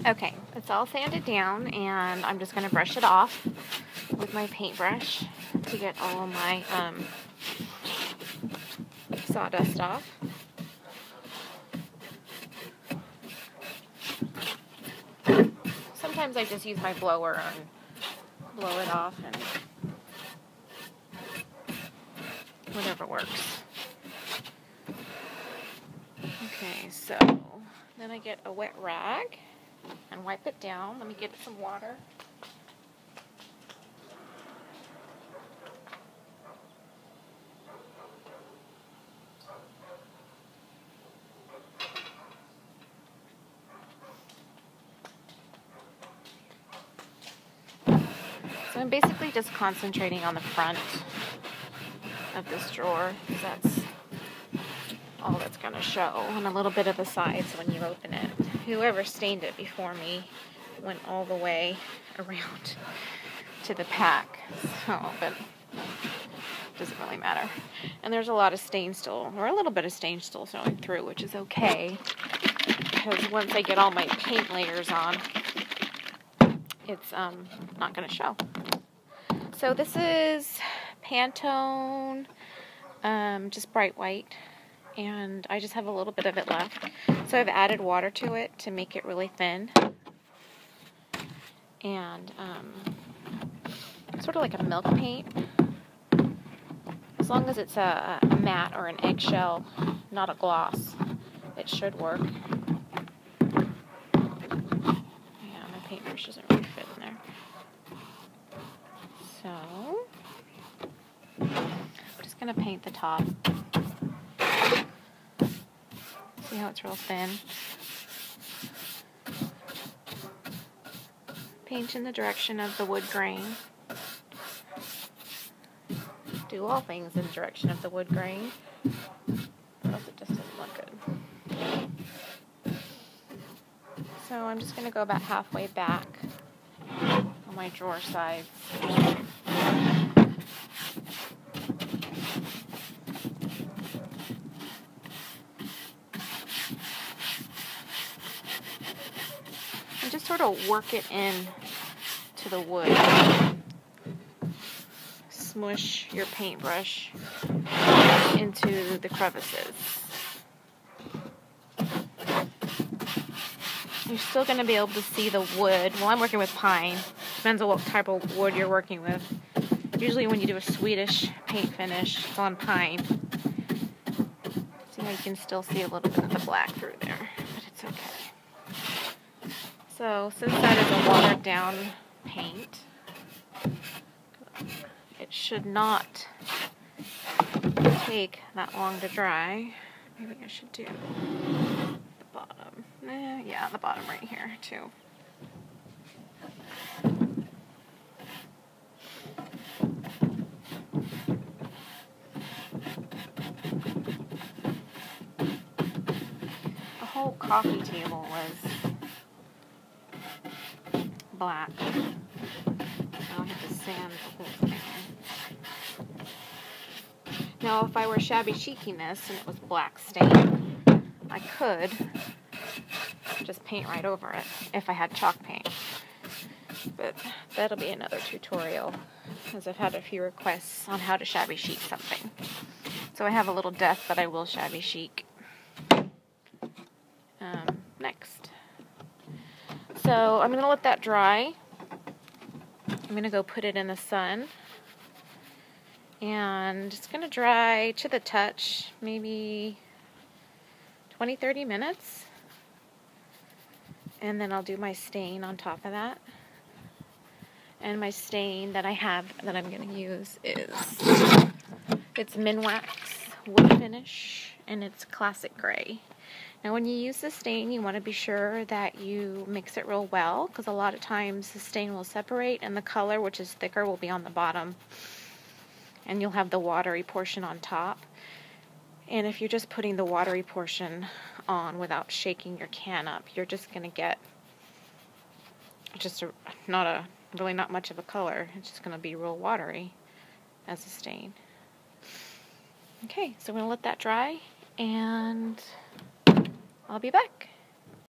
Okay, it's all sanded down, and I'm just going to brush it off with my paintbrush to get all of my sawdust off. Sometimes I just use my blower and blow it off, and whatever works. Okay, so then I get a wet rag and wipe it down. Let me get some water. So I'm basically just concentrating on the front of this drawer, because that's all that's going to show, and a little bit of the sides when you open it. Whoever stained it before me went all the way around to the pack, so, but it doesn't really matter. And there's a lot of stain still, or a little bit of stain still showing through, which is okay, because once I get all my paint layers on, it's not going to show. So this is Pantone, just bright white, and I just have a little bit of it left. So I've added water to it to make it really thin, and sort of like a milk paint. As long as it's a matte or an eggshell, not a gloss, it should work. Yeah, my paintbrush doesn't really fit in there. So I'm just going to paint the top. See how it's real thin? Paint in the direction of the wood grain. Do all things in the direction of the wood grain, or else it just doesn't look good. So I'm just going to go about halfway back on my drawer sides. And just sort of work it in to the wood. Smush your paintbrush into the crevices. You're still going to be able to see the wood. Well, I'm working with pine. Depends on what type of wood you're working with. Usually when you do a Swedish paint finish, it's on pine. See how you can still see a little bit of the black through there, but it's okay. So since that is a watered down paint, it should not take that long to dry. Maybe I should do the bottom. Yeah, the bottom right here too. The whole coffee table was black. I'll have to sand the whole thing. Now, if I were shabby chic-ing this and it was black stain, I could just paint right over it if I had chalk paint. But that'll be another tutorial, as I've had a few requests on how to shabby chic something. So I have a little death that I will shabby chic next. So I'm going to let that dry. I'm going to go put it in the sun. And it's going to dry to the touch, maybe 20-30 minutes. And then I'll do my stain on top of that. And my stain that I have that I'm going to use is, it's Minwax Wood Finish, and it's Classic Gray. Now when you use the stain, you want to be sure that you mix it real well, because a lot of times the stain will separate and the color, which is thicker, will be on the bottom. And you'll have the watery portion on top. And if you're just putting the watery portion on without shaking your can up, you're just going to get just really not much of a color. It's just going to be real watery as a stain. Okay, so I'm going to let that dry, and I'll be back.